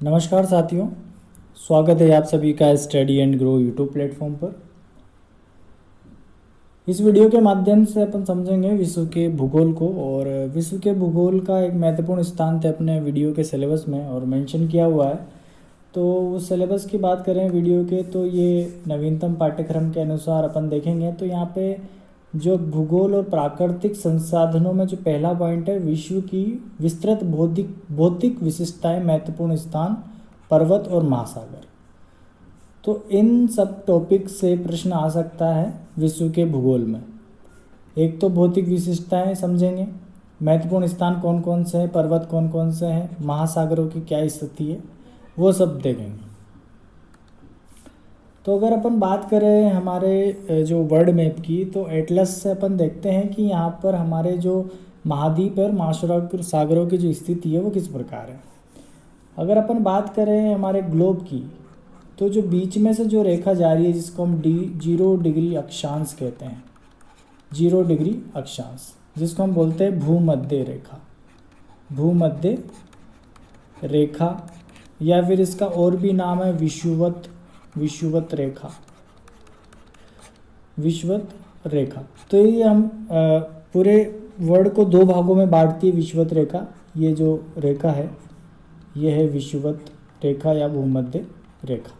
नमस्कार साथियों, स्वागत है आप सभी का study and grow YouTube platform पर। इस वीडियो के माध्यम से अपन समझेंगे विश्व के भूगोल को, और विश्व के भूगोल का एक महत्वपूर्ण स्थान थे अपने वीडियो के सिलेबस में और मेंशन किया हुआ है। तो उस सिलेबस की बात करें वीडियो के, तो ये नवीनतम पाठ्यक्रम के अनुसार अपन देखेंगे। तो यहाँ पे जो भूगोल और प्राकृतिक संसाधनों में जो पहला पॉइंट है, विश्व की विस्तृत भौतिक विशिष्टताएं, महत्वपूर्ण स्थान, पर्वत और महासागर। तो इन सब टॉपिक से प्रश्न आ सकता है विश्व के भूगोल में। एक तो भौतिक विशिष्टताएं समझेंगे, महत्वपूर्ण स्थान कौन कौन से हैं, पर्वत कौन कौन से हैं, महासागरों की क्या स्थिति है, वो सब देखेंगे। तो अगर अपन बात करें हमारे जो वर्ल्ड मैप की, तो एटलस से अपन देखते हैं कि यहाँ पर हमारे जो महाद्वीप और महासागरों की जो स्थिति है वो किस प्रकार है। अगर अपन बात करें हमारे ग्लोब की, तो जो बीच में से जो रेखा जा रही है जिसको हम 0 डिग्री अक्षांश कहते हैं, 0 डिग्री अक्षांश, जिसको हम बोलते हैं भूमध्य रेखा, भूमध्य रेखा, या फिर इसका और भी नाम है विषुवत रेखा, विषुवत रेखा। तो ये हम पूरे वर्ल्ड को दो भागों में बांटती है विषुवत रेखा। ये जो रेखा है ये है विषुवत रेखा या भूमध्य रेखा।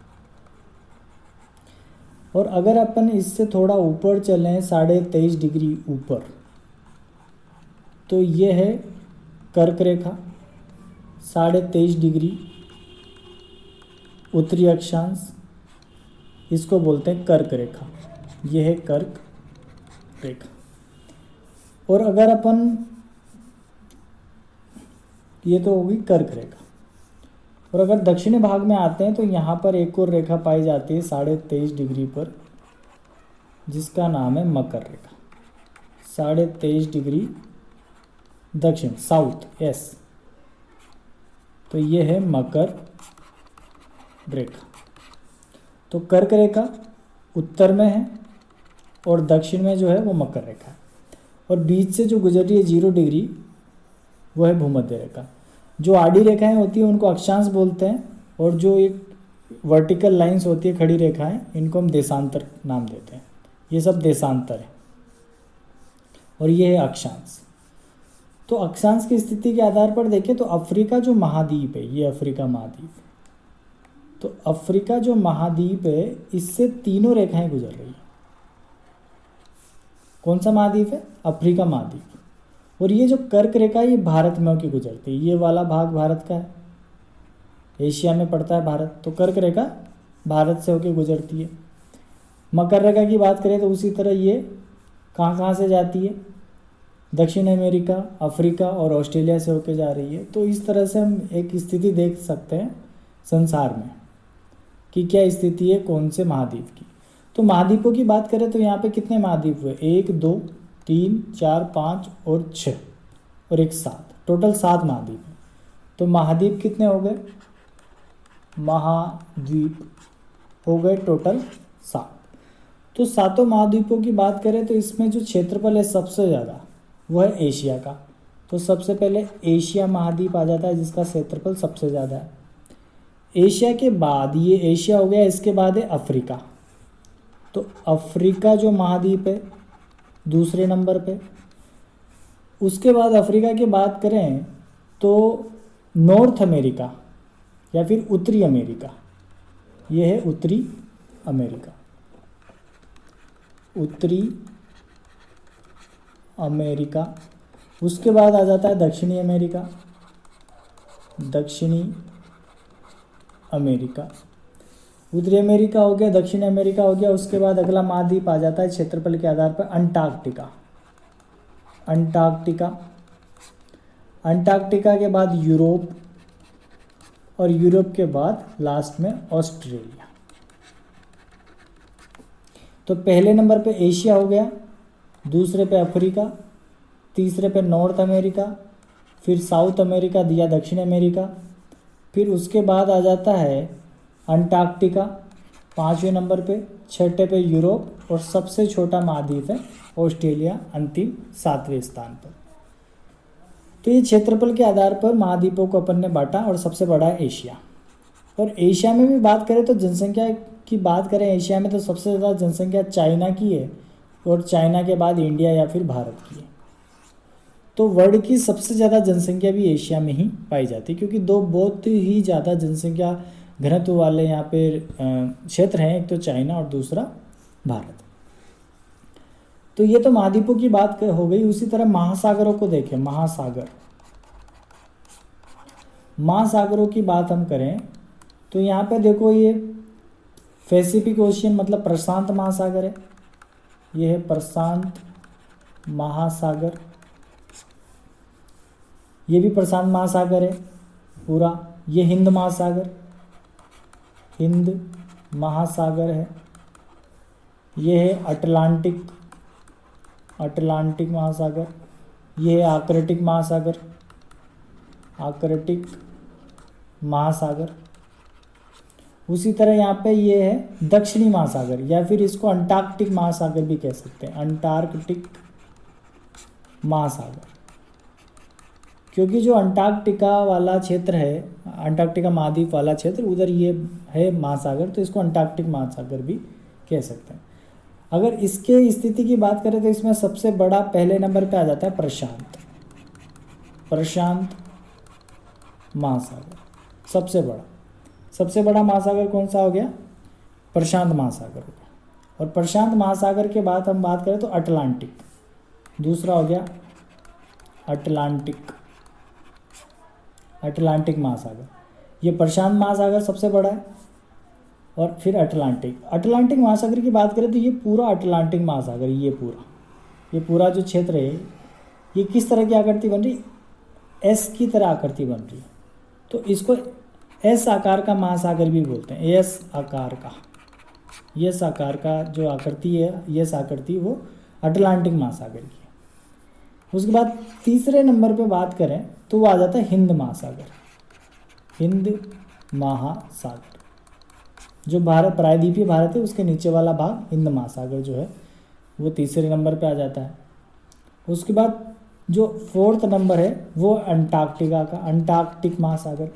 और अगर अपन इससे थोड़ा ऊपर चलें 23.5 डिग्री ऊपर, तो ये है कर्क रेखा, 23.5 डिग्री उत्तरी अक्षांश, इसको बोलते हैं कर्क रेखा। यह है कर्क रेखा। और अगर अपन, ये तो होगी कर्क रेखा, और अगर दक्षिणी भाग में आते हैं तो यहाँ पर एक और रेखा पाई जाती है 23.5 डिग्री पर, जिसका नाम है मकर रेखा। 23.5 डिग्री दक्षिण, साउथ एस, तो ये है मकर रेखा। तो कर्क रेखा उत्तर में है और दक्षिण में जो है वो मकर रेखा है, और बीच से जो गुजर रही है 0 डिग्री वो है भूमध्य रेखा। जो आड़ी रेखाएं होती हैं उनको अक्षांश बोलते हैं, और जो एक वर्टिकल लाइंस होती है, खड़ी रेखाएं, इनको हम देशांतर नाम देते हैं। ये सब देशांतर है, और ये है अक्षांश। तो अक्षांश की स्थिति के आधार पर देखें तो अफ्रीका जो महाद्वीप है, ये अफ्रीका महाद्वीप, तो अफ्रीका जो महाद्वीप है इससे तीनों रेखाएं गुजर रही है। कौन सा महाद्वीप है? अफ्रीका महाद्वीप। और ये जो कर्क रेखा है ये भारत में होकर गुजरती है। ये वाला भाग भारत का है, एशिया में पड़ता है भारत, तो कर्क रेखा भारत से होकर गुजरती है। मकर रेखा की बात करें तो उसी तरह ये कहाँ से जाती है? दक्षिण अमेरिका, अफ्रीका और ऑस्ट्रेलिया से होकर जा रही है। तो इस तरह से हम एक स्थिति देख सकते हैं संसार में कि क्या स्थिति है कौन से महाद्वीप की। तो महाद्वीपों की बात करें तो यहाँ पे कितने महाद्वीप हुए? 1 2 3 4 5 और 6 और एक 7, टोटल 7 महाद्वीप हैं। तो महाद्वीप कितने हो गए? महाद्वीप हो गए टोटल 7। तो सातों महाद्वीपों की बात करें तो इसमें जो क्षेत्रफल है सबसे ज़्यादा वो है एशिया का। तो सबसे पहले एशिया महाद्वीप आ जाता है, जिसका क्षेत्रफल सबसे ज़्यादा है। एशिया के बाद, ये एशिया हो गया, इसके बाद है अफ्रीका। तो अफ्रीका जो महाद्वीप है दूसरे नंबर पे। उसके बाद अफ्रीका की बात करें तो नॉर्थ अमेरिका या फिर उत्तरी अमेरिका, ये है उत्तरी अमेरिका, उत्तरी अमेरिका। उसके बाद आ जाता है दक्षिणी अमेरिका, दक्षिणी अमेरिका। उत्तरी अमेरिका हो गया, दक्षिण अमेरिका हो गया। उसके बाद अगला महाद्वीप आ जाता है क्षेत्रफल के आधार पर अंटार्कटिका, अंटार्कटिका। अंटार्कटिका के बाद यूरोप, और यूरोप के बाद लास्ट में ऑस्ट्रेलिया। तो पहले नंबर पे एशिया हो गया, दूसरे पे अफ्रीका, तीसरे पे नॉर्थ अमेरिका, फिर साउथ अमेरिका दिया दक्षिण अमेरिका, फिर उसके बाद आ जाता है अंटार्कटिका 5वें नंबर पे, 6ठे पे यूरोप, और सबसे छोटा महाद्वीप है ऑस्ट्रेलिया अंतिम 7वें स्थान पर। तो ये क्षेत्रफल के आधार पर महाद्वीपों को अपन ने बांटा और सबसे बड़ा है एशिया। और एशिया में भी बात करें तो जनसंख्या की बात करें एशिया में तो सबसे ज़्यादा जनसंख्या चाइना की है और चाइना के बाद इंडिया या फिर भारत की है। तो वर्ल्ड की सबसे ज़्यादा जनसंख्या भी एशिया में ही पाई जाती है, क्योंकि दो बहुत ही ज़्यादा जनसंख्या घनत्व वाले यहाँ पे क्षेत्र हैं, एक तो चाइना और दूसरा भारत। तो ये तो महाद्वीपों की बात हो गई। उसी तरह महासागरों को देखें, महासागरों की बात हम करें तो यहाँ पे देखो ये पैसिफिक ओशियन मतलब प्रशांत महासागर है, ये है प्रशांत महासागर, ये भी प्रशांत महासागर है पूरा। ये हिंद महासागर है, ये है अटलांटिक महासागर, ये है आर्कटिक महासागर। उसी तरह यहाँ पे ये है दक्षिणी महासागर, या फिर इसको अंटार्कटिक महासागर भी कह सकते हैं, अंटार्कटिक महासागर, क्योंकि जो अंटार्कटिका वाला क्षेत्र है, अंटार्कटिका महाद्वीप वाला क्षेत्र, उधर ये है महासागर, तो इसको अंटार्कटिक महासागर भी कह सकते हैं। अगर इसके स्थिति की बात करें तो इसमें सबसे बड़ा पहले नंबर पे आ जाता है प्रशांत महासागर। सबसे बड़ा महासागर कौन सा हो गया? प्रशांत महासागर हो गया। और प्रशांत महासागर के बाद हम बात करें तो अटलांटिक, दूसरा हो गया अटलांटिक महासागर। ये प्रशांत महासागर सबसे बड़ा है, और फिर अटलांटिक महासागर की बात करें तो ये पूरा अटलांटिक महासागर, ये पूरा जो क्षेत्र है, ये किस तरह की आकृति बन रही? एस की तरह आकृति बन रही है, तो इसको एस आकार का महासागर भी बोलते हैं। एस आकार का जो आकृति है, एस आकृति, वो अटलांटिक महासागर की है। उसके बाद तीसरे नंबर पे बात करें तो वो आ जाता है हिंद महासागर, जो प्रायद्वीपीय भारत है उसके नीचे वाला भाग हिंद महासागर जो है वो तीसरे नंबर पे आ जाता है। उसके बाद जो फोर्थ नंबर है वो अंटार्कटिक महासागर,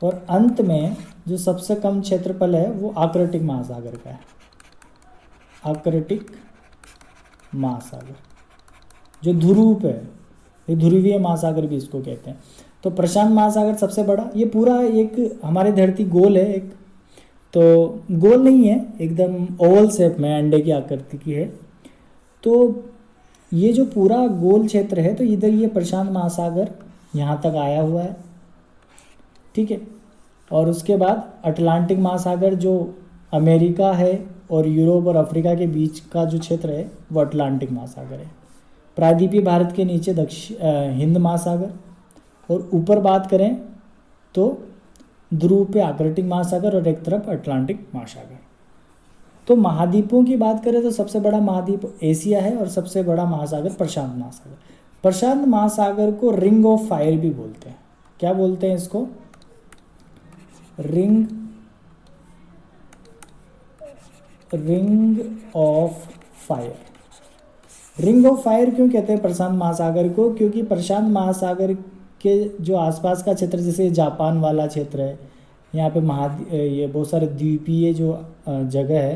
और अंत में जो सबसे कम क्षेत्रफल है वो आर्कटिक महासागर का है, आर्कटिक महासागर जो ध्रुव है, ये ध्रुवीय महासागर भी इसको कहते हैं। तो प्रशांत महासागर सबसे बड़ा, ये पूरा एक हमारी धरती गोल है, एक तो गोल नहीं है, एकदम ओवल शेप में अंडे की आकृति की है। तो ये जो पूरा गोल क्षेत्र है, तो इधर ये प्रशांत महासागर यहाँ तक आया हुआ है, ठीक है। और उसके बाद अटलांटिक महासागर जो अमेरिका है और यूरोप और अफ्रीका के बीच का जो क्षेत्र है वो अटलांटिक महासागर है। प्रायद्वीपीय भारत के नीचे हिंद महासागर, और ऊपर बात करें तो ध्रुव पे आर्कटिक महासागर और एक तरफ अटलांटिक महासागर। तो महाद्वीपों की बात करें तो सबसे बड़ा महाद्वीप एशिया है और सबसे बड़ा महासागर प्रशांत महासागर। प्रशांत महासागर को रिंग ऑफ फायर भी बोलते हैं। क्या बोलते हैं इसको? Ring of fire. Ring of fire क्यों कहते हैं प्रशांत महासागर को? क्योंकि प्रशांत महासागर के जो आसपास का क्षेत्र, जैसे जापान वाला क्षेत्र है, यहाँ पे ये बहुत सारे द्वीपीय जो जगह है,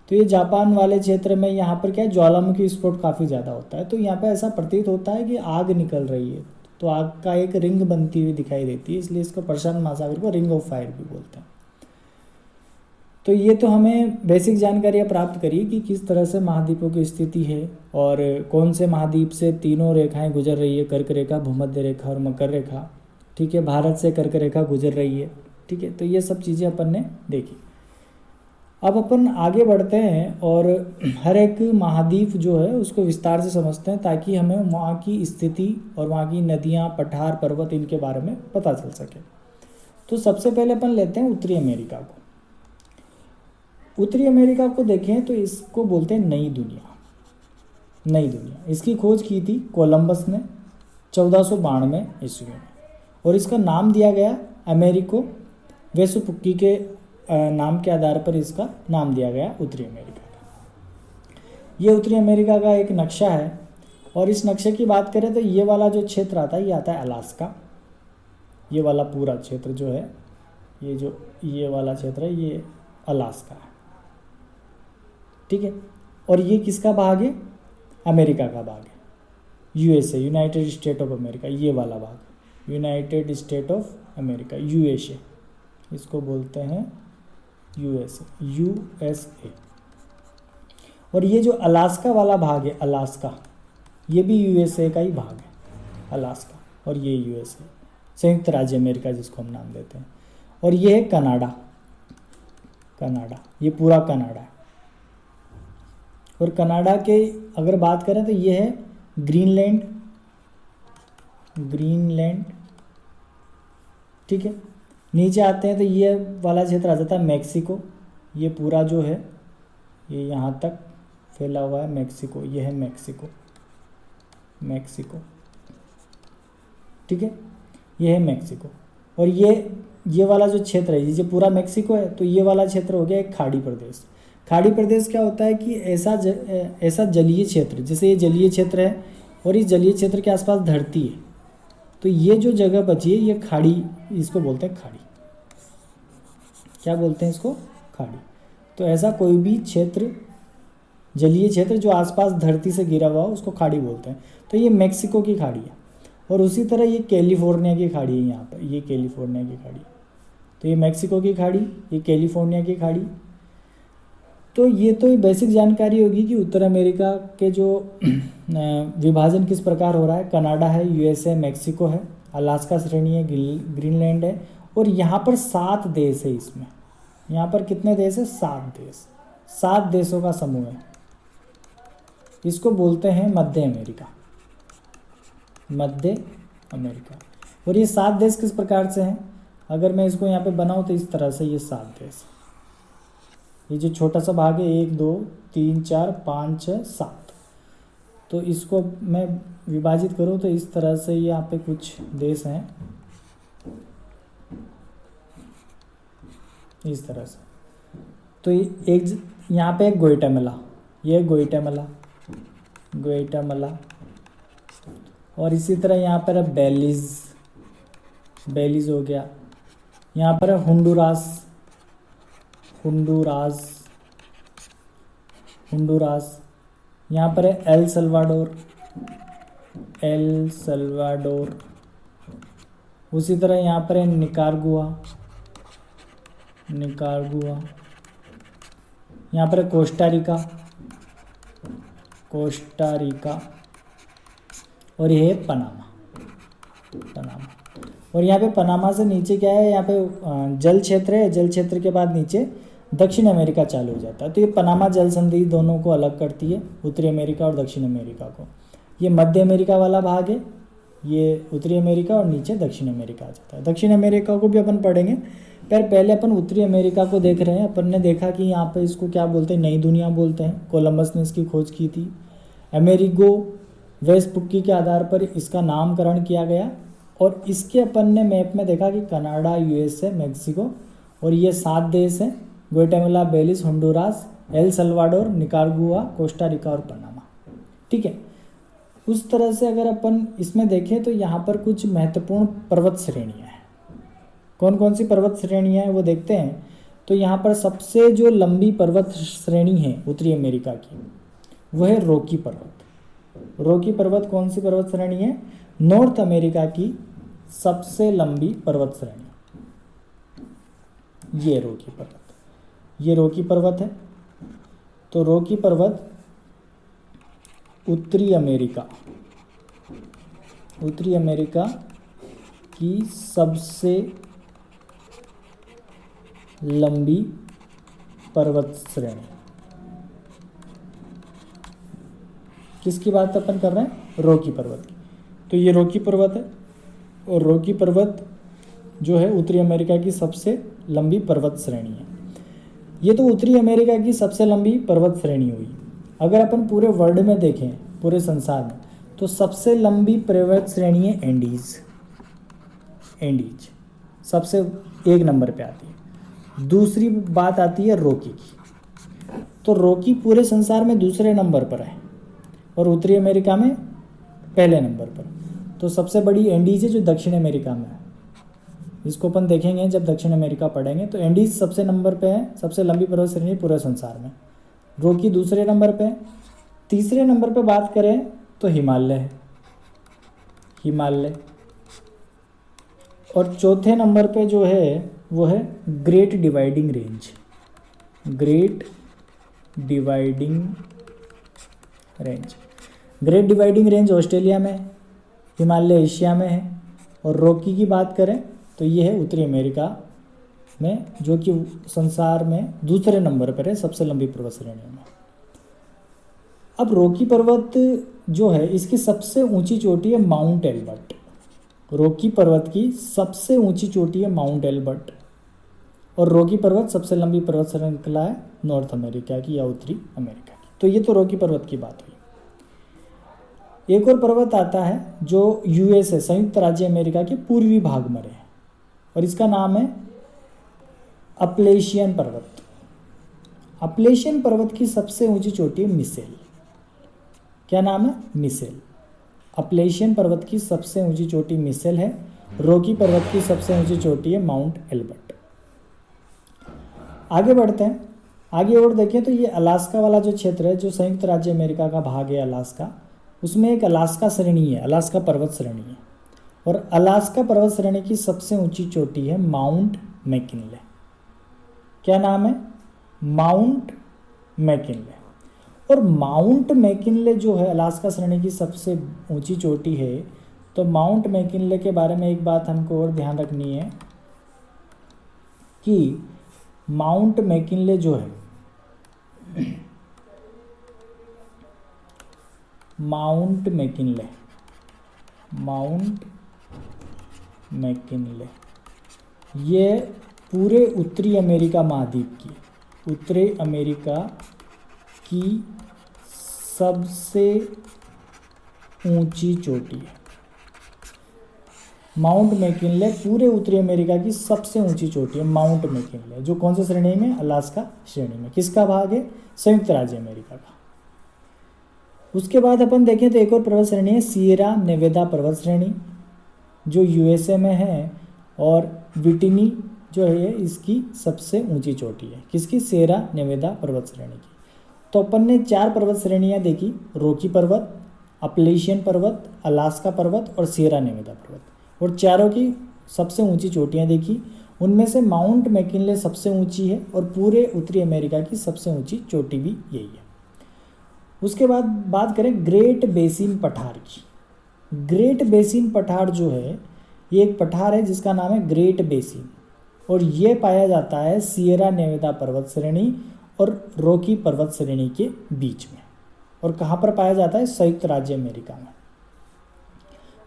तो ये जापान वाले क्षेत्र में यहाँ पर क्या है, ज्वालामुखी विस्फोट काफ़ी ज़्यादा होता है। तो यहाँ पे ऐसा प्रतीत होता है कि आग निकल रही है, तो आग का एक रिंग बनती हुई दिखाई देती है, इसलिए इसको प्रशांत महासागर को रिंग ऑफ फायर भी बोलते हैं। तो ये तो हमें बेसिक जानकारियाँ प्राप्त करी कि किस तरह से महाद्वीपों की स्थिति है और कौन से महाद्वीप से तीनों रेखाएं गुजर रही है, कर्क रेखा, भूमध्य रेखा और मकर रेखा, ठीक है। भारत से कर्क रेखा गुजर रही है, ठीक है। तो ये सब चीज़ें अपन ने देखी। अब अपन आगे बढ़ते हैं और हर एक महाद्वीप जो है उसको विस्तार से समझते हैं, ताकि हमें वहाँ की स्थिति और वहाँ की नदियाँ, पठार, पर्वत, इनके बारे में पता चल सके। तो सबसे पहले अपन लेते हैं उत्तरी अमेरिका को। उत्तरी अमेरिका को देखें तो इसको बोलते हैं नई दुनिया। इसकी खोज की थी कोलंबस ने 1492 ईस्वी में, और इसका नाम दिया गया अमेरिको वेसुपुक्की के नाम के आधार पर इसका नाम दिया गया उत्तरी अमेरिका का। ये उत्तरी अमेरिका का एक नक्शा है, और इस नक्शे की बात करें तो ये वाला जो क्षेत्र आता है ये आता है अलास्का, ये वाला पूरा क्षेत्र जो है, ये वाला क्षेत्र है, ये अलास्का है, ठीक है। और ये किसका भाग है? अमेरिका का भाग है, USA, United state of America, ये वाला भाग United state of America, USA, इसको बोलते हैं यूएसए। और ये जो अलास्का वाला भाग है, अलास्का, ये भी यूएसए का ही भाग है, अलास्का, और ये यूएसए, संयुक्त राज्य अमेरिका जिसको हम नाम देते हैं। और ये है कनाडा, ये पूरा कनाडा है। और कनाडा के अगर बात करें तो ये है ग्रीनलैंड, ठीक है। नीचे आते हैं तो ये वाला क्षेत्र आ जाता है मैक्सिको, ये पूरा जो है ये यहाँ तक फैला हुआ है मैक्सिको, ये है मैक्सिको, ठीक है, ये है मैक्सिको। और ये वाला जो क्षेत्र है, ये जो पूरा मैक्सिको है, तो ये वाला क्षेत्र हो गया एक खाड़ी प्रदेश। खाड़ी प्रदेश क्या होता है कि ऐसा जलीय क्षेत्र, जैसे ये जलीय क्षेत्र है और इस जलीय क्षेत्र के आसपास धरती है, तो ये जो जगह बची है ये खाड़ी, इसको बोलते हैं खाड़ी। क्या बोलते हैं इसको? खाड़ी। तो ऐसा कोई भी क्षेत्र, जलीय क्षेत्र जो आसपास धरती से घिरा हुआ हो, उसको खाड़ी बोलते हैं। तो ये मैक्सिको की खाड़ी है। और उसी तरह ये कैलिफोर्निया की खाड़ी है, यहाँ पर ये कैलिफोर्निया की खाड़ी। तो ये मैक्सिको की खाड़ी, ये कैलिफोर्निया की खाड़ी। तो ये तो बेसिक जानकारी होगी कि उत्तर अमेरिका के जो विभाजन किस प्रकार हो रहा है। कनाडा है, यूएसए, मैक्सिको है, अलास्का श्रेणी है, ग्रीनलैंड है, और यहाँ पर 7 देश है। इसमें यहाँ पर कितने देश है? 7 देश, 7 देशों का समूह है। इसको बोलते हैं मध्य अमेरिका। और ये 7 देश किस प्रकार से हैं? अगर मैं इसको यहाँ पे बनाऊँ तो इस तरह से ये 7 देश, ये जो छोटा सा भाग है 1 2 3 4 5 6 7, तो इसको मैं विभाजित करूँ तो इस तरह से यहाँ पे कुछ देश हैं, इस तरह से। तो एक यहाँ पे एक ग्वाटेमाला, ये ग्वाटेमाला, और इसी तरह यहाँ पर है बेलीज हो गया। यहाँ पर है होंडुरास, यहाँ पर है एल सल्वाडोर, उसी तरह यहाँ पर है निकारागुआ, यहाँ पर है कोस्टा रिका, और ये है पनामा। और यहाँ पे पनामा से नीचे क्या है? यहाँ पे जल क्षेत्र है, जल क्षेत्र के बाद नीचे दक्षिण अमेरिका चालू हो जाता है। तो ये पनामा जल संधि दोनों को अलग करती है, उत्तरी अमेरिका और दक्षिण अमेरिका को। ये मध्य अमेरिका वाला भाग है, ये उत्तरी अमेरिका, और नीचे दक्षिण अमेरिका आ जाता है। दक्षिण अमेरिका को भी अपन पढ़ेंगे, पर पहले अपन उत्तरी अमेरिका को देख रहे हैं। अपन ने देखा कि यहाँ पे इसको क्या बोलते हैं? नई दुनिया बोलते हैं। कोलंबस ने इसकी खोज की थी। अमेरिगो वेस्पुक्की के आधार पर इसका नामकरण किया गया। और इसके अपन ने मैप में देखा कि कनाडा, यूएसए, मैक्सिको, और ये 7 देश हैं, Guatemala, Belize, Honduras, El Salvador, Nicaragua, Costa Rica और पनामा, ठीक है। उस तरह से अगर अपन इसमें देखें तो यहाँ पर कुछ महत्वपूर्ण पर्वत श्रेणियाँ हैं। कौन कौन सी पर्वत श्रेणियाँ हैं वो देखते हैं। तो यहाँ पर सबसे जो लंबी पर्वत श्रेणी है उत्तरी अमेरिका की, वो है रॉकी पर्वत। कौन सी पर्वत श्रेणी है? नॉर्थ अमेरिका की सबसे लंबी पर्वत श्रेणी, ये रॉकी पर्वत है। तो रॉकी पर्वत उत्तरी अमेरिका की सबसे लंबी पर्वत श्रेणी। किसकी बात अपन कर रहे हैं? रॉकी पर्वत की। तो ये रॉकी पर्वत है, और रॉकी पर्वत जो है उत्तरी अमेरिका की सबसे लंबी पर्वत श्रेणी है। ये तो उत्तरी अमेरिका की सबसे लंबी पर्वत श्रेणी हुई। अगर अपन पूरे वर्ल्ड में देखें, पूरे संसार में, तो सबसे लंबी पर्वत श्रेणी है एंडीज, सबसे 1 नंबर पे आती है। दूसरी बात आती है रॉकी की। तो रॉकी पूरे संसार में दूसरे नंबर पर है, और उत्तरी अमेरिका में पहले नंबर पर। तो सबसे बड़ी एंडीज है जो दक्षिण अमेरिका में है, इसको अपन देखेंगे जब दक्षिण अमेरिका पढ़ेंगे। तो एंडीज सबसे नंबर पे है, सबसे लंबी पर्वत श्रेणी पूरे संसार में। रॉकी दूसरे नंबर पे। तीसरे नंबर पे बात करें तो हिमालय है, हिमालय। और चौथे नंबर पे जो है वो है great dividing range, great dividing range. Great dividing range Australia में है, हिमालय एशिया में है। और रॉकी की बात करें तो ये है उत्तरी अमेरिका में, जो कि संसार में दूसरे नंबर पर है सबसे लंबी पर्वत श्रेणियों में। अब रॉकी पर्वत जो है इसकी सबसे ऊंची चोटी है माउंट एल्बर्ट। रॉकी पर्वत की सबसे ऊंची चोटी है माउंट एल्बर्ट। और रॉकी पर्वत सबसे लंबी पर्वत श्रृंखला है नॉर्थ अमेरिका की या उत्तरी अमेरिका की। तो ये तो रॉकी पर्वत की बात हुई। एक और पर्वत आता है जो यूएस है, संयुक्त राज्य अमेरिका के पूर्वी भाग में है, और इसका नाम है अपलेशियन पर्वत। अपलेशियन पर्वत की सबसे ऊंची चोटी है मिसेल। क्या नाम है? मिसेल। अपलेशियन पर्वत की सबसे ऊंची चोटी मिसेल है। रॉकी पर्वत की सबसे ऊंची चोटी है माउंट एल्बर्ट। आगे बढ़ते हैं, आगे और देखें तो ये अलास्का वाला जो क्षेत्र है, जो संयुक्त राज्य अमेरिका का भाग है अलास्का, उसमें एक अलास्का श्रेणी है, अलास्का पर्वत श्रेणी है। और अलास्का पर्वत श्रेणी की सबसे ऊंची चोटी है माउंट मैकिनले। क्या नाम है? Mount McKinley. और माउंट मैकिनले जो है अलास्का श्रेणी की सबसे ऊंची चोटी है। तो माउंट मैकिनले के बारे में एक बात हमको और ध्यान रखनी है कि माउंट मैकिनले जो है, माउंट मैकिनले, माउंट मैकिनले ये पूरे उत्तरी अमेरिका महाद्वीप की, उत्तरी अमेरिका की सबसे ऊंची चोटी है। माउंट मैकिनले पूरे उत्तरी अमेरिका की सबसे ऊंची चोटी है माउंट मैकिनले, जो कौन सी श्रेणी में? अलास्का श्रेणी में। किसका भाग है? संयुक्त राज्य अमेरिका का। उसके बाद अपन देखें तो एक और पर्वत श्रेणी है सिएरा नेवेदा पर्वत श्रेणी, जो यूएसए में है। और विटिनी जो है इसकी सबसे ऊंची चोटी है। किसकी? सिएरा नेवेदा पर्वत श्रेणी की। तो अपन ने 4 पर्वत श्रेणियां देखी, रॉकी पर्वत, अपलेशियन पर्वत, अलास्का पर्वत और सिएरा नेवेदा पर्वत, और चारों की सबसे ऊंची चोटियां देखी। उनमें से माउंट मैकिनले सबसे ऊंची है और पूरे उत्तरी अमेरिका की सबसे ऊंची चोटी भी यही है। उसके बाद बात करें ग्रेट बेसिन पठार की। ग्रेट बेसिन पठार जो है ये एक पठार है जिसका नाम है ग्रेट बेसिन, और ये पाया जाता है सिएरा नेवेदा पर्वत श्रेणी और रॉकी पर्वत श्रेणी के बीच में। और कहाँ पर पाया जाता है? संयुक्त राज्य अमेरिका में।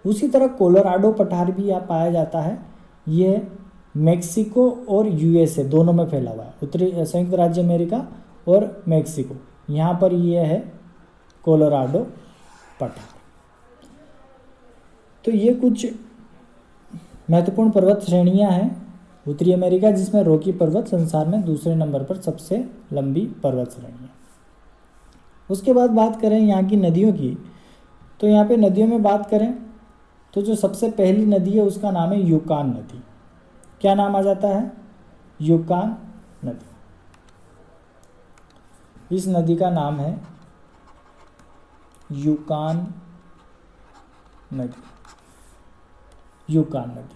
उसी तरह कोलोराडो पठार भी यहाँ पाया जाता है। ये मेक्सिको और यूएसए दोनों में फैला हुआ है, उत्तरी संयुक्त राज्य अमेरिका और मेक्सिको, यहाँ पर ये है कोलोराडो पठार। तो ये कुछ महत्वपूर्ण पर्वत श्रेणियां हैं उत्तरी अमेरिका, जिसमें रॉकी पर्वत संसार में दूसरे नंबर पर सबसे लंबी पर्वत श्रेणी है। उसके बाद बात करें यहाँ की नदियों की, तो यहाँ पे नदियों में बात करें तो जो सबसे पहली नदी है उसका नाम है यूकान नदी। क्या नाम आ जाता है? यूकान नदी। इस नदी का नाम है यूकान नदी, यूकान नदी।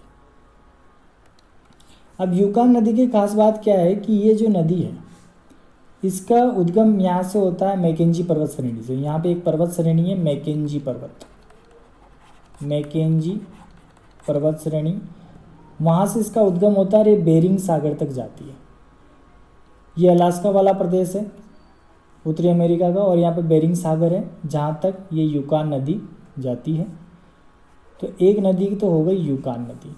अब यूकान नदी की खास बात क्या है कि ये जो नदी है इसका उद्गम यहाँ से होता है मैकेंजी पर्वत श्रेणी से। यहाँ पे एक पर्वत श्रेणी है मैकेंजी पर्वत, मैकेंजी पर्वत श्रेणी, वहाँ से इसका उद्गम होता है और ये बेरिंग सागर तक जाती है। ये अलास्का वाला प्रदेश है उत्तरी अमेरिका का, और यहाँ पे बेरिंग सागर है जहाँ तक ये यूकान नदी जाती है। तो एक नदी तो हो गई यूकान नदी।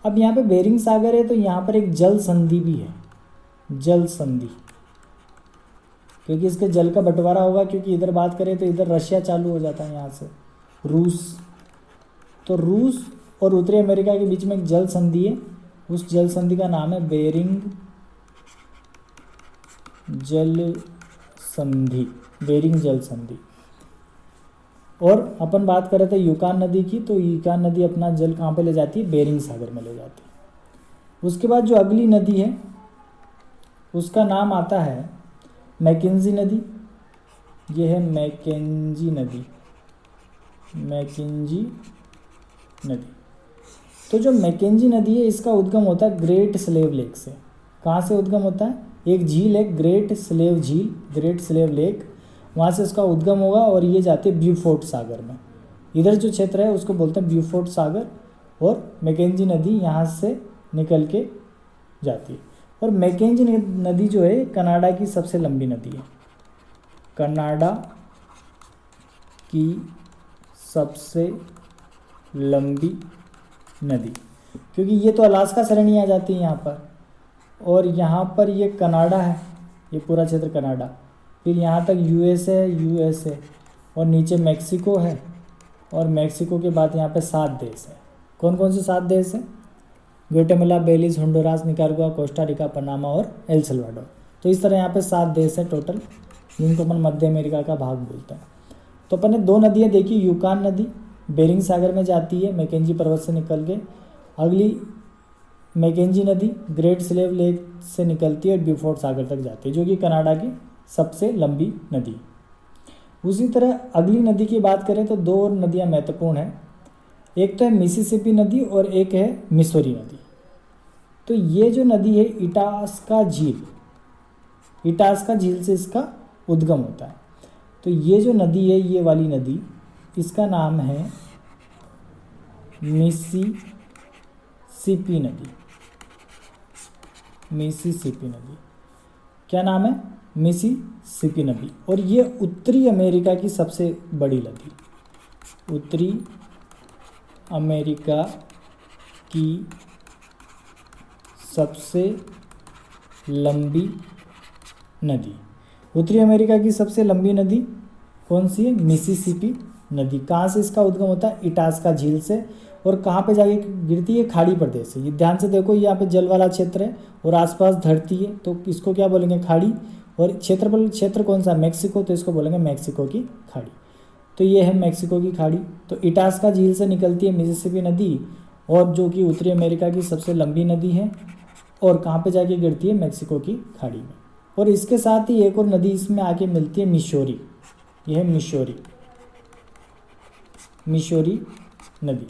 अब यहाँ पे बेरिंग सागर है तो यहाँ पर एक जल संधि भी है, जल संधि, क्योंकि इसके जल का बंटवारा होगा। क्योंकि इधर बात करें तो इधर रशिया चालू हो जाता है, यहाँ से रूस, तो रूस और उत्तरी अमेरिका के बीच में एक जल संधि है। उस जल संधि का नाम है बेरिंग जल संधि, बेरिंग जल संधि। और अपन बात कर रहे थे यूकान नदी की, तो यूकान नदी अपना जल कहाँ पे ले जाती है, बेरिंग सागर में ले जाती है। उसके बाद जो अगली नदी है उसका नाम आता है मैकेंजी नदी। ये है मैकेंजी नदी, मैकेंजी नदी। तो जो मैकेंजी नदी है इसका उद्गम होता है ग्रेट स्लेव लेक से। कहाँ से उद्गम होता है, एक झील है ग्रेट स्लेव झील, ग्रेट स्लेव लेक, वहाँ से इसका उद्गम होगा और ये जाते हैं ब्यूफोर्ट सागर में। इधर जो क्षेत्र है उसको बोलते हैं ब्यूफोर्ट सागर, और मैकेंजी नदी यहाँ से निकल के जाती है। और मैकेंजी नदी जो है कनाडा की सबसे लंबी नदी है, कनाडा की सबसे लंबी नदी, क्योंकि ये तो अलास्का श्रेणी आ जाती है यहाँ पर, और यहाँ पर ये कनाडा है, ये पूरा क्षेत्र कनाडा, फिर यहाँ तक यूएसए और नीचे मैक्सिको है, और मैक्सिको के बाद यहाँ पे 7 देश है। कौन कौन से 7 देश हैं, Guatemala, Belize, Honduras, Nicaragua, Costa Rica, Panama और एल सल्वाडोर। तो इस तरह यहाँ पे 7 देश हैं टोटल, जिनको अपन मध्य अमेरिका का भाग बोलते हैं। तो अपन ने 2 नदियाँ देखी, यूकान नदी बेरिंग सागर में जाती है मैकेंजी पर्वत से निकल के, अगली मैकेंजी नदी ग्रेट स्लेव लेक से निकलती है और ब्यूफोर्ट सागर तक जाती है, जो कि कनाडा की सबसे लंबी नदी। उसी तरह अगली नदी की बात करें तो 2 और नदियाँ महत्वपूर्ण हैं, एक तो है मिसिसिपी नदी और एक है मिसौरी नदी। तो ये जो नदी है इटास्का झील, इटास्का झील से इसका उद्गम होता है। तो ये जो नदी है, ये वाली नदी, इसका नाम है मिसिसिपी नदी, मिसिसिपी नदी। क्या नाम है, मिसिसिपी नदी। और ये उत्तरी अमेरिका की सबसे बड़ी नदी, उत्तरी अमेरिका की सबसे लंबी नदी। उत्तरी अमेरिका की सबसे लंबी नदी कौन सी है, मिसिसिपी नदी। कहाँ से इसका उद्गम होता है, इटास्का झील से, और कहाँ पे जाके गिरती है, खाड़ी प्रदेश से। ये ध्यान से देखो, यहाँ पे जल वाला क्षेत्र है और आसपास धरती है, तो इसको क्या बोलेंगे, खाड़ी। और क्षेत्र कौन सा, मैक्सिको, तो इसको बोलेंगे मैक्सिको की खाड़ी। तो ये है मैक्सिको की खाड़ी। तो इटास्का झील से निकलती है मिसिसिपी नदी, और जो कि उत्तरी अमेरिका की सबसे लंबी नदी है, और कहाँ पे जाके गिरती है, मैक्सिको की खाड़ी में। और इसके साथ ही एक और नदी इसमें आके मिलती है, मिसौरी। यह है मिसौरी, मिसौरी नदी।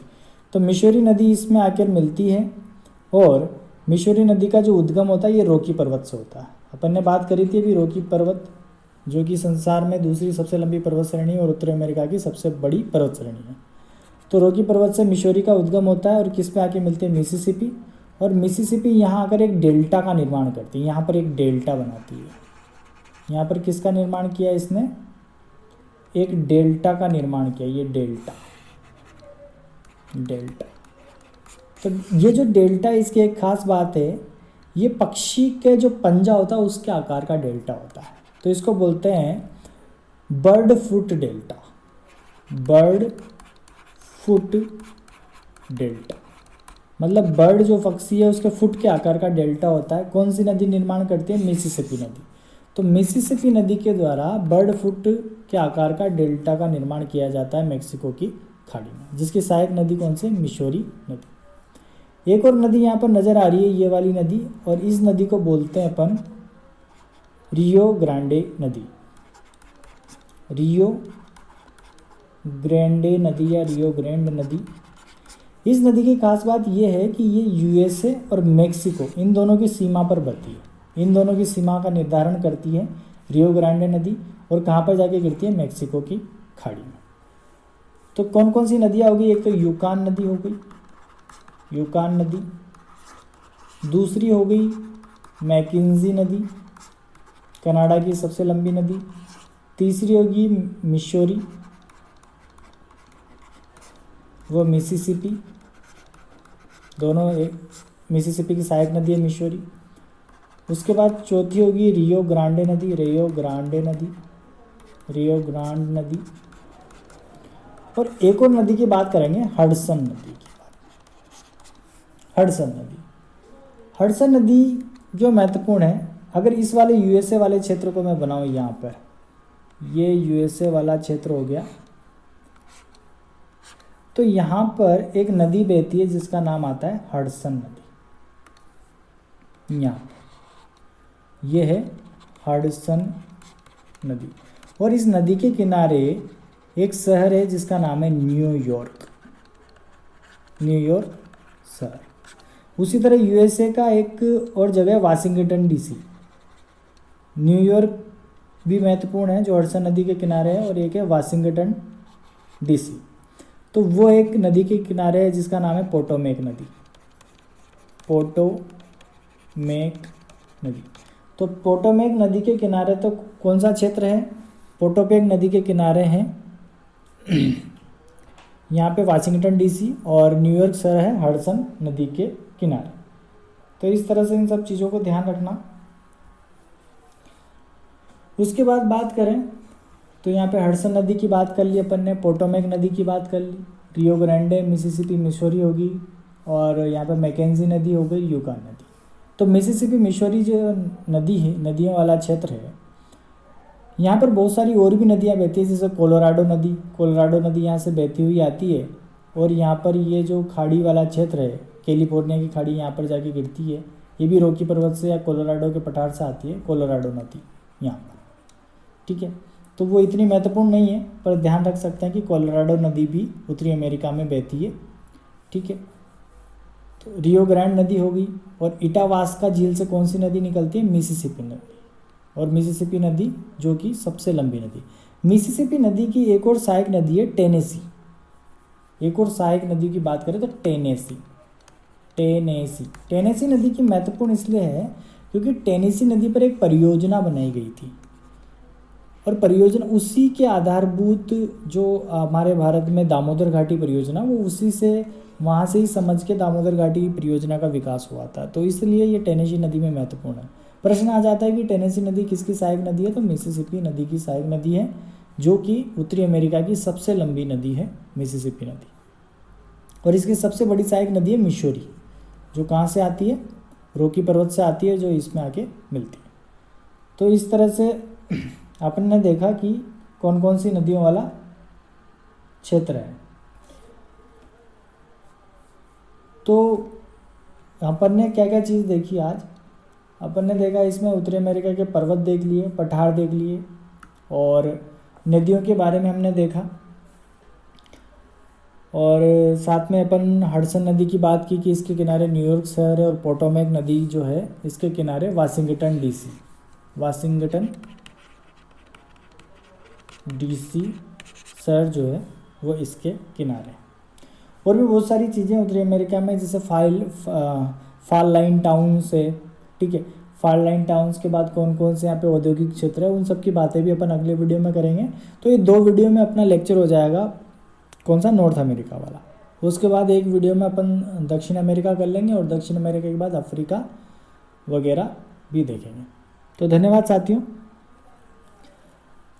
तो मिसौरी नदी इसमें आकर मिलती है, और मिसौरी नदी का जो उद्गम होता है ये रॉकी पर्वत से होता है। अपन ने बात करी थी अभी रॉकी पर्वत, जो कि संसार में दूसरी सबसे लंबी पर्वत श्रेणी और उत्तरी अमेरिका की सबसे बड़ी पर्वत श्रेणी है। तो रॉकी पर्वत से मिसौरी का उद्गम होता है, और किस पे आके मिलते हैं, मिसिसिपी। और मिसिसिपी यहाँ आकर एक डेल्टा का निर्माण करती है, यहाँ पर एक डेल्टा बनाती है। यहाँ पर किसका निर्माण किया इसने, एक डेल्टा का निर्माण किया, ये डेल्टा, डेल्टा। तो ये जो डेल्टा, इसकी एक खास बात है, ये पक्षी के जो पंजा होता है उसके आकार का डेल्टा होता है। तो इसको बोलते हैं bird foot delta, bird foot delta. मतलब बर्ड जो पक्षी है उसके फुट के आकार का डेल्टा होता है। कौन सी नदी निर्माण करती है, मिसिसिपी नदी। तो मिसिसिपी नदी के द्वारा बर्ड फुट के आकार का डेल्टा का निर्माण किया जाता है मैक्सिको की खाड़ी में, जिसकी सहायक नदी कौन सी, मिसौरी नदी। एक और नदी यहाँ पर नज़र आ रही है, ये वाली नदी, और इस नदी को बोलते हैं अपन रियो ग्रांडे नदी, रियो ग्रैंडे नदी या रियो ग्रैंड नदी। इस नदी की खास बात यह है कि ये यूएसए और मैक्सिको इन दोनों की सीमा पर बहती है, इन दोनों की सीमा का निर्धारण करती है रियो ग्रांडे नदी, और कहाँ पर जाके गिरती है, मैक्सिको की खाड़ी में। तो कौन कौन सी नदियाँ होगी, एक तो यूकान नदी हो गई, यूकान नदी। दूसरी हो गई मैकेंजी नदी, कनाडा की सबसे लंबी नदी। तीसरी होगी मिसौरी, वो मिसिसिपी, दोनों एक, मिसिसिपी की सहायक नदी है मिसौरी। उसके बाद चौथी होगी रियो ग्रांडे नदी, रियो ग्रांडे नदी, रियो ग्रांड नदी। और एक और नदी की बात करेंगे, हडसन नदी की बात, हडसन नदी। हडसन नदी जो महत्वपूर्ण है, अगर इस वाले यूएसए वाले क्षेत्र को मैं बनाऊँ, यहाँ पर ये यूएसए वाला क्षेत्र हो गया, तो यहाँ पर एक नदी बहती है जिसका नाम आता है हडसन नदी। यहाँ ये है हडसन नदी, और इस नदी के किनारे एक शहर है जिसका नाम है न्यूयॉर्क, न्यूयॉर्क शहर। उसी तरह यूएसए का एक और जगह है वाशिंगटन डीसी। न्यूयॉर्क भी महत्वपूर्ण है जो हडसन नदी के किनारे है, और एक है वाशिंगटन डीसी। तो वो एक नदी के किनारे है जिसका नाम है पोटोमेक नदी, पोटोमेक नदी। तो पोटोमेक नदी के किनारे तो कौन सा क्षेत्र है? पोटोमेक नदी के किनारे हैं यहाँ पे वाशिंगटन डीसी, और न्यूयॉर्क शहर है हडसन नदी के किनारे। तो इस तरह से इन सब चीज़ों को ध्यान रखना। उसके बाद बात करें तो यहाँ पे हडसन नदी की बात कर ली अपन ने, पोटोमेक नदी की बात कर ली, रियो ग्रांडे, मिसिसिपी, मिसौरी होगी, और यहाँ पे मैकेंजी नदी हो गई, यूकॉन नदी। तो मिसिसिपी मिसौरी जो नदी है, नदियों वाला क्षेत्र है, यहाँ पर बहुत सारी और भी नदियाँ बहती है, जैसे कोलोराडो नदी। कोलोराडो नदी यहाँ से बहती हुई आती है, और यहाँ पर ये जो खाड़ी वाला क्षेत्र है, कैलिफोर्निया की खाड़ी यहाँ पर जाके गिरती है। ये भी रॉकी पर्वत से या कोलोराडो के पठार से आती है, कोलोराडो नदी यहाँ पर, ठीक है। तो वो इतनी महत्वपूर्ण नहीं है, पर ध्यान रख सकते हैं कि कोलोराडो नदी भी उत्तरी अमेरिका में बहती है, ठीक है। तो रियो ग्रांड नदी होगी, और इटावास्का झील से कौन सी नदी निकलती है? मिसिसिपी नदी। और मिसिसिपी नदी जो कि सबसे लंबी नदी। मिसिसिपी नदी की एक और सहायक नदी है टेनेसी। एक और सहायक नदी की बात करें तो टेनेसी। टेनेसी नदी की महत्वपूर्ण इसलिए है क्योंकि टेनेसी नदी पर एक परियोजना बनाई गई थी, और परियोजना उसी के आधारभूत जो हमारे भारत में दामोदर घाटी परियोजना, वो उसी से वहाँ से ही समझ के दामोदर घाटी परियोजना का विकास हुआ था। तो इसलिए ये टेनेसी नदी में महत्वपूर्ण है। प्रश्न आ जाता है कि टेनेसी नदी किसकी सहायक नदी है? तो मिसिसिपी नदी की सहायक नदी है, जो कि उत्तरी अमेरिका की सबसे लंबी नदी है, मिसिसिपी नदी। और इसकी सबसे बड़ी सहायक नदी है मिसौरी, जो कहाँ से आती है? रॉकी पर्वत से आती है, जो इसमें आके मिलती है। तो इस तरह से अपन ने देखा कि कौन कौन सी नदियों वाला क्षेत्र है। तो अपन ने क्या क्या चीज़ देखी आज? अपन ने देखा इसमें उत्तरी अमेरिका के पर्वत देख लिए, पठार देख लिए, और नदियों के बारे में हमने देखा, और साथ में अपन हडसन नदी की बात की कि इसके किनारे न्यूयॉर्क शहर है, और पोटोमेक नदी जो है इसके किनारे वाशिंगटन डीसी, वाशिंगटन डीसी शहर जो है वो इसके किनारे। और भी बहुत सारी चीज़ें उत्तरी अमेरिका में, जैसे फॉल लाइन टाउन्स है, ठीक है। फॉल लाइन टाउन्स के बाद कौन कौन से यहाँ पे औद्योगिक क्षेत्र है, उन सब की बातें भी अपन अगले वीडियो में करेंगे। तो ये 2 वीडियो में अपना लेक्चर हो जाएगा, कौन सा? नॉर्थ अमेरिका वाला। उसके बाद एक वीडियो में अपन दक्षिण अमेरिका कर लेंगे, और दक्षिण अमेरिका के बाद अफ्रीका वगैरह भी देखेंगे। तो धन्यवाद साथियों,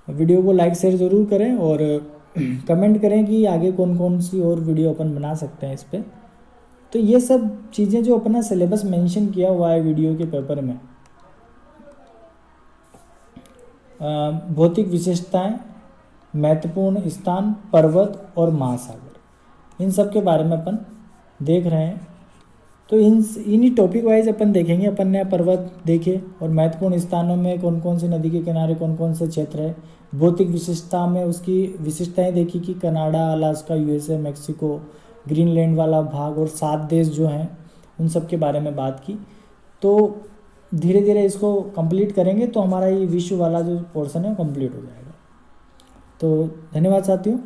वीडियो को लाइक शेयर ज़रूर करें, और कमेंट करें कि आगे कौन कौन सी और वीडियो अपन बना सकते हैं इस पर। तो ये सब चीज़ें जो अपना सिलेबस मेंशन किया हुआ है वीडियो के पेपर में, भौतिक विशेषताएं, महत्वपूर्ण स्थान, पर्वत और महासागर, इन सब के बारे में अपन देख रहे हैं। तो इन्हीं टॉपिक वाइज अपन देखेंगे। अपन ने पर्वत देखे, और महत्वपूर्ण स्थानों में कौन कौन सी नदी के किनारे कौन कौन से क्षेत्र है। भौतिक विशेषता में उसकी विशेषताएं देखी कि Canada, Alaska, USA, Mexico, Greenland वाला भाग, और 7 देश जो हैं उन सब के बारे में बात की। तो धीरे धीरे इसको कंप्लीट करेंगे तो हमारा ये विश्व वाला जो पोर्शन है कंप्लीट हो जाएगा। तो धन्यवाद साथियों।